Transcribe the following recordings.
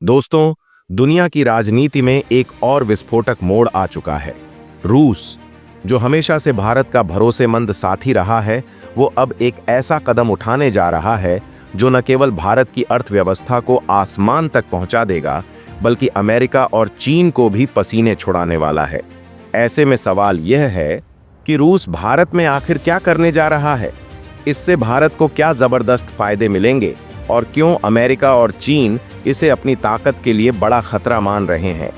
दोस्तों, दुनिया की राजनीति में एक और विस्फोटक मोड़ आ चुका है। रूस, जो हमेशा से भारत का भरोसेमंद साथी रहा है, वो अब एक ऐसा कदम उठाने जा रहा है जो न केवल भारत की अर्थव्यवस्था को आसमान तक पहुंचा देगा, बल्कि अमेरिका और चीन को भी पसीने छुड़ाने वाला है। ऐसे में सवाल यह है कि रूस भारत में आखिर क्या करने जा रहा है? इससे भारत को क्या जबरदस्त फायदे मिलेंगे और क्यों अमेरिका और चीन इसे अपनी ताकत के लिए बड़ा खतरा मान रहे हैं?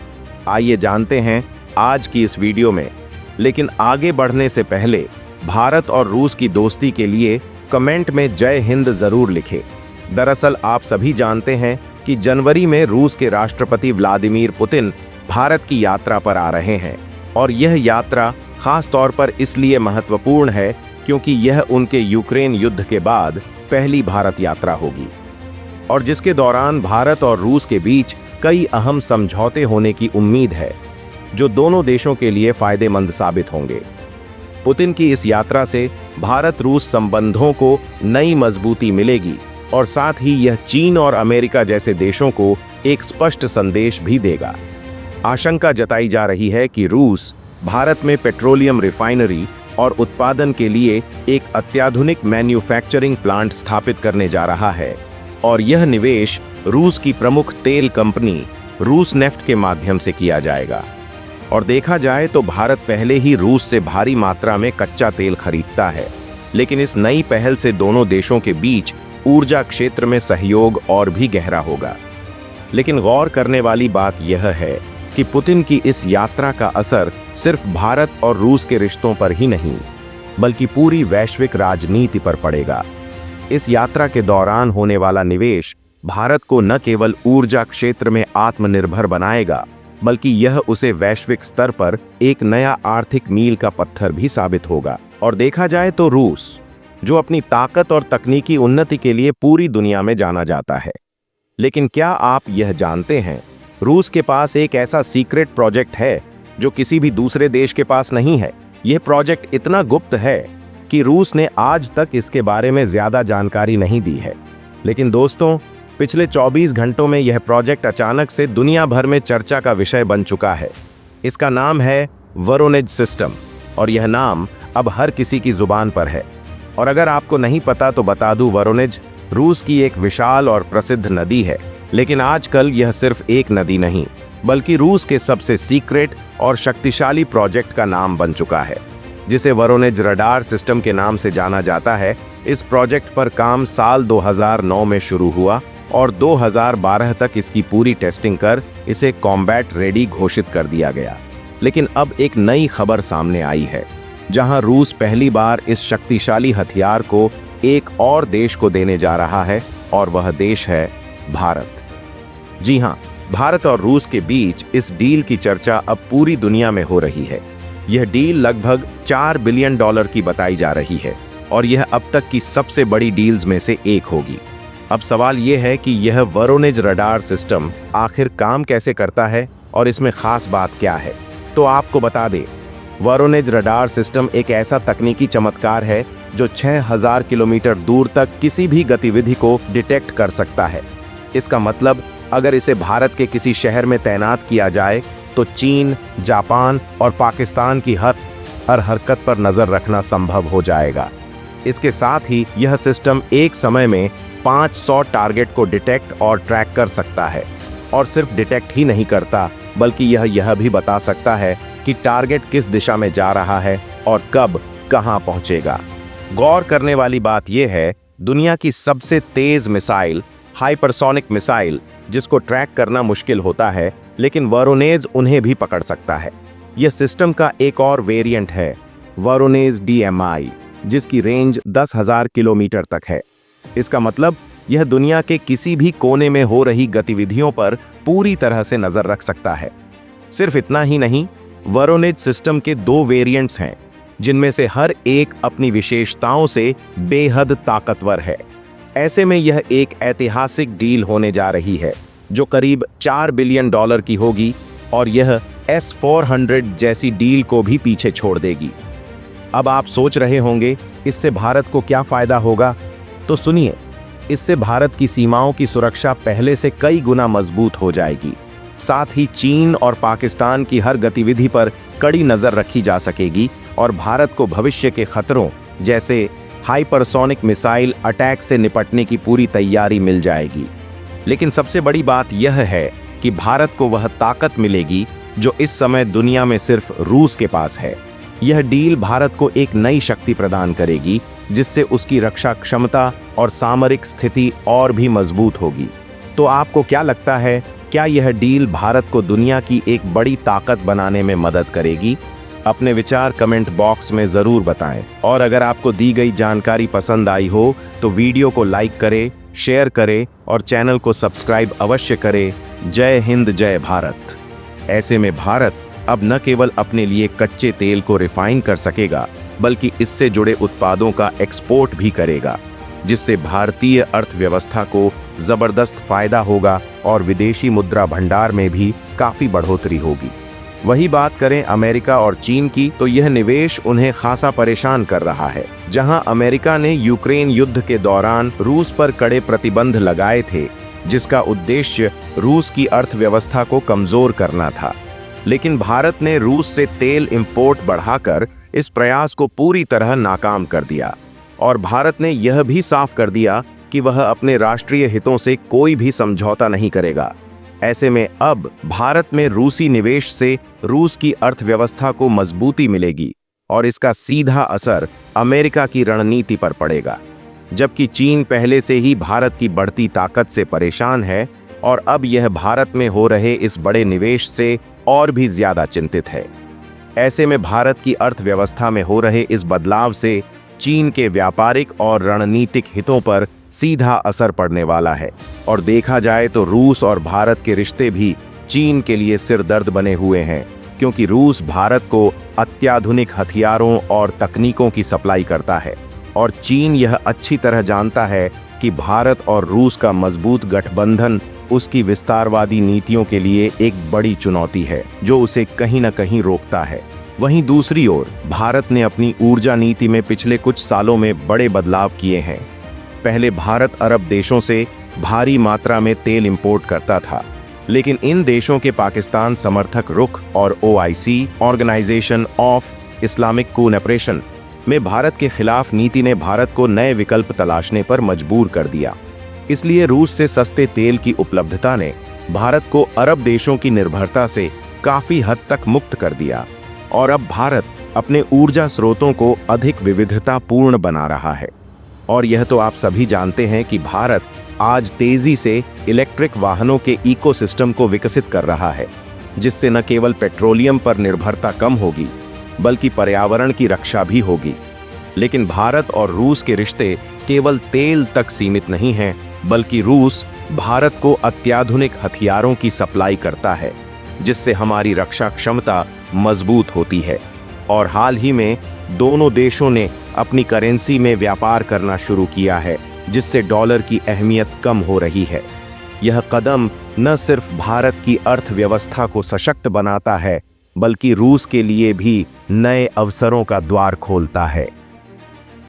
आइए जानते हैं आज की इस वीडियो में। लेकिन आगे बढ़ने से पहले भारत और रूस की दोस्ती के लिए कमेंट में जय हिंद जरूर लिखें। दरअसल आप सभी जानते हैं कि जनवरी में रूस के राष्ट्रपति व्लादिमीर पुतिन भारत की यात्रा पर आ रहे हैं और यह यात्रा खास तौर पर इसलिए महत्वपूर्ण है क्योंकि यह उनके यूक्रेन युद्ध के बाद पहली भारत यात्रा होगी और जिसके दौरान भारत और रूस के बीच कई अहम समझौते होने की उम्मीद है, जो दोनों देशों के लिए फायदेमंद साबित होंगे। पुतिन की इस यात्रा से भारत रूस संबंधों को नई मजबूती मिलेगी और साथ ही यह चीन और अमेरिका जैसे देशों को एक स्पष्ट संदेश भी देगा। आशंका जताई जा रही है कि रूस भारत में पेट्रोलियम रिफाइनरी और उत्पादन के लिए एक अत्याधुनिक मैन्युफैक्चरिंग प्लांट स्थापित करने जा रहा है और यह निवेश रूस की प्रमुख तेल कंपनी रूस नेफ्ट के माध्यम से किया जाएगा। और देखा जाए तो भारत पहले ही रूस से भारी मात्रा में कच्चा तेल खरीदता है, लेकिन इस नई पहल से दोनों देशों के बीच ऊर्जा क्षेत्र में सहयोग और भी गहरा होगा। लेकिन गौर करने वाली बात यह है कि पुतिन की इस यात्रा का असर सिर्फ भारत और रूस के रिश्तों पर ही नहीं, बल्कि पूरी वैश्विक राजनीति पर पड़ेगा। इस यात्रा के दौरान होने वाला निवेश भारत को न केवल ऊर्जा क्षेत्र में आत्मनिर्भर बनाएगा, बल्कि यह उसे वैश्विक स्तर पर एक नया आर्थिक मील का पत्थर भी साबित होगा। और देखा जाए तो रूस, जो अपनी ताकत और तकनीकी उन्नति के लिए पूरी दुनिया में जाना जाता है, लेकिन क्या आप यह जानते हैं, रूस के पास एक ऐसा सीक्रेट प्रोजेक्ट है जो किसी भी दूसरे देश के पास नहीं है। यह प्रोजेक्ट इतना गुप्त है कि रूस ने आज तक इसके बारे में ज्यादा जानकारी नहीं दी है। लेकिन दोस्तों, पिछले 24 घंटों में यह प्रोजेक्ट अचानक से दुनिया भर में चर्चा का विषय बन चुका है। इसका नाम है वोरोनेज सिस्टम और यह नाम अब हर किसी की जुबान पर है। और अगर आपको नहीं पता तो बता दूं, वोरोनेज रूस की एक विशाल और प्रसिद्ध नदी है। लेकिन आजकल यह सिर्फ एक नदी नहीं, बल्कि रूस के सबसे सीक्रेट और शक्तिशाली प्रोजेक्ट का नाम बन चुका है, जिसे वोरोनेज रडार सिस्टम के नाम से जाना जाता है। इस प्रोजेक्ट पर काम साल 2009 में शुरू हुआ और 2012 तक इसकी पूरी टेस्टिंग कर इसे कॉम्बैट रेडी घोषित कर दिया गया। लेकिन अब एक नई खबर सामने आई है, जहां रूस पहली बार इस शक्तिशाली हथियार को एक और देश को देने जा रहा है और वह देश है भारत। जी हां, भारत और रूस के बीच इस डील की चर्चा अब पूरी दुनिया में हो रही है। यह डील लगभग $4 बिलियन की बताई जा रही है और यह अब तक की सबसे बड़ी डील्स में से एक होगी। अब सवाल यह है कि यह वोरोनेज रडार सिस्टम आखिर काम कैसे करता है और इसमें खास बात क्या है। तो आपको बता दें, वोरोनेज रडार सिस्टम एक ऐसा तकनीकी चमत्कार है जो 6000 किलोमीटर दूर तक किसी भी गतिविधि को डिटेक्ट कर सकता है। इसका मतलब अगर इसे भारत के किसी शहर में तैनात किया जाए तो चीन, जापान और पाकिस्तान की हर हरकत पर नजर रखना संभव हो जाएगा। इसके साथ ही यह सिस्टम एक समय में 500 टारगेट को डिटेक्ट और ट्रैक कर सकता है। और सिर्फ डिटेक्ट ही नहीं करता, बल्कि यह भी बता सकता है कि टारगेट किस दिशा में जा रहा है और कब कहां पहुंचेगा। गौर करने वाली बात यह है, दुनिया की सबसे तेज मिसाइल, हाइपरसोनिक मिसाइल, जिसको ट्रैक करना मुश्किल होता है, लेकिन वोरोनेज उन्हें भी पकड़ सकता है। यह सिस्टम का एक और वेरिएंट है, वोरोनेज DMI, जिसकी रेंज 10,000 किलोमीटर तक है। इसका मतलब यह दुनिया के किसी भी कोने में हो रही गतिविधियों पर पूरी तरह से नजर रख सकता है। सिर्फ इतना ही नहीं, वोरोनेज सिस्टम के 2 वेरिएंट्स हैं, जिनमें से हर एक अपनी विशेषताओं से बेहद ताकतवर है। ऐसे में यह एक ऐतिहासिक डील होने जा रही है, जो करीब $4 बिलियन की होगी और यह S-400 जैसी डील को भी पीछे छोड़ देगी। अब आप सोच रहे होंगे, इससे भारत को क्या फायदा होगा? तो सुनिए, इससे भारत की सीमाओं की सुरक्षा पहले से कई गुना मजबूत हो जाएगी। साथ ही चीन और पाकिस्तान की हर गतिविधि पर कड़ी नजर रखी जा सकेगी और भारत को भविष्य के खतरों जैसे हाइपरसोनिक मिसाइल अटैक से निपटने की पूरी तैयारी मिल जाएगी। लेकिन सबसे बड़ी बात यह है कि भारत को वह ताकत मिलेगी जो इस समय दुनिया में सिर्फ रूस के पास है। यह डील भारत को एक नई शक्ति प्रदान करेगी जिससे उसकी रक्षा क्षमता और सामरिक स्थिति और भी मजबूत होगी। तो आपको क्या लगता है, क्या यह डील भारत को दुनिया की एक बड़ी ताकत बनाने में मदद करेगी? अपने विचार कमेंट बॉक्स में ज़रूर बताएं। और अगर आपको दी गई जानकारी पसंद आई हो तो वीडियो को लाइक करें, शेयर करें और चैनल को सब्सक्राइब अवश्य करें। जय हिंद, जय भारत। ऐसे में भारत अब न केवल अपने लिए कच्चे तेल को रिफाइन कर सकेगा बल्कि इससे जुड़े उत्पादों का एक्सपोर्ट भी करेगा, जिससे भारतीय अर्थव्यवस्था को जबरदस्त फायदा होगा और विदेशी मुद्रा भंडार में भी काफी बढ़ोतरी होगी। वही बात करें अमेरिका और चीन की, तो यह निवेश उन्हें खासा परेशान कर रहा है। जहां अमेरिका ने यूक्रेन युद्ध के दौरान रूस पर कड़े प्रतिबंध लगाए थे, जिसका उद्देश्य रूस की अर्थव्यवस्था को कमजोर करना था, लेकिन भारत ने रूस से तेल इंपोर्ट बढ़ाकर इस प्रयास को पूरी तरह नाकाम कर दिया। और भारत ने यह भी साफ कर दिया कि वह अपने राष्ट्रीय हितों से कोई भी समझौता नहीं करेगा। ऐसे में अब भारत में रूसी निवेश से रूस की अर्थव्यवस्था को मजबूती मिलेगी और इसका सीधा असर अमेरिका की रणनीति पर पड़ेगा। जबकि चीन पहले से ही भारत की बढ़ती ताकत से परेशान है और अब यह भारत में हो रहे इस बड़े निवेश से और भी ज्यादा चिंतित है। ऐसे में भारत की अर्थव्यवस्था में हो रहे इस बदलाव से चीन के व्यापारिक और रणनीतिक हितों पर सीधा असर पड़ने वाला है। और देखा जाए तो रूस और भारत के रिश्ते भी चीन के लिए सिरदर्द बने हुए हैं, क्योंकि रूस भारत को अत्याधुनिक हथियारों और तकनीकों की सप्लाई करता है और चीन यह अच्छी तरह जानता है कि भारत और रूस का मजबूत गठबंधन उसकी विस्तारवादी नीतियों के लिए एक बड़ी चुनौती है, जो उसे कहीं न कहीं रोकता है। वहीं दूसरी ओर भारत ने अपनी ऊर्जा नीति में पिछले कुछ सालों में बड़े बदलाव किए हैं। पहले भारत अरब देशों से भारी मात्रा में तेल इंपोर्ट करता था, लेकिन इन देशों के पाकिस्तान समर्थक रुख और OIC organization of Islamic cooperation में भारत के खिलाफ नीति ने भारत को नए विकल्प तलाशने पर मजबूर कर दिया। इसलिए रूस से सस्ते तेल की उपलब्धता ने भारत को अरब देशों की निर्भरता से काफी हद तक मुक्त कर दिया और अब भारत अपने ऊर्जा स्रोतों को अधिक विविधतापूर्ण बना रहा है। और यह तो आप सभी जानते हैं कि भारत आज तेजी से इलेक्ट्रिक वाहनों के इकोसिस्टम को विकसित कर रहा है, जिससे न केवल पेट्रोलियम पर निर्भरता कम होगी बल्कि पर्यावरण की रक्षा भी होगी। लेकिन भारत और रूस के रिश्ते केवल तेल तक सीमित नहीं हैं, बल्कि रूस भारत को अत्याधुनिक हथियारों की सप्लाई करता है, जिससे हमारी रक्षा क्षमता मजबूत होती है। और हाल ही में दोनों देशों ने अपनी करेंसी में व्यापार करना शुरू किया है, जिससे डॉलर की अहमियत कम हो रही है। यह कदम न सिर्फ भारत की अर्थव्यवस्था को सशक्त बनाता है, बल्कि रूस के लिए भी नए अवसरों का द्वार खोलता है।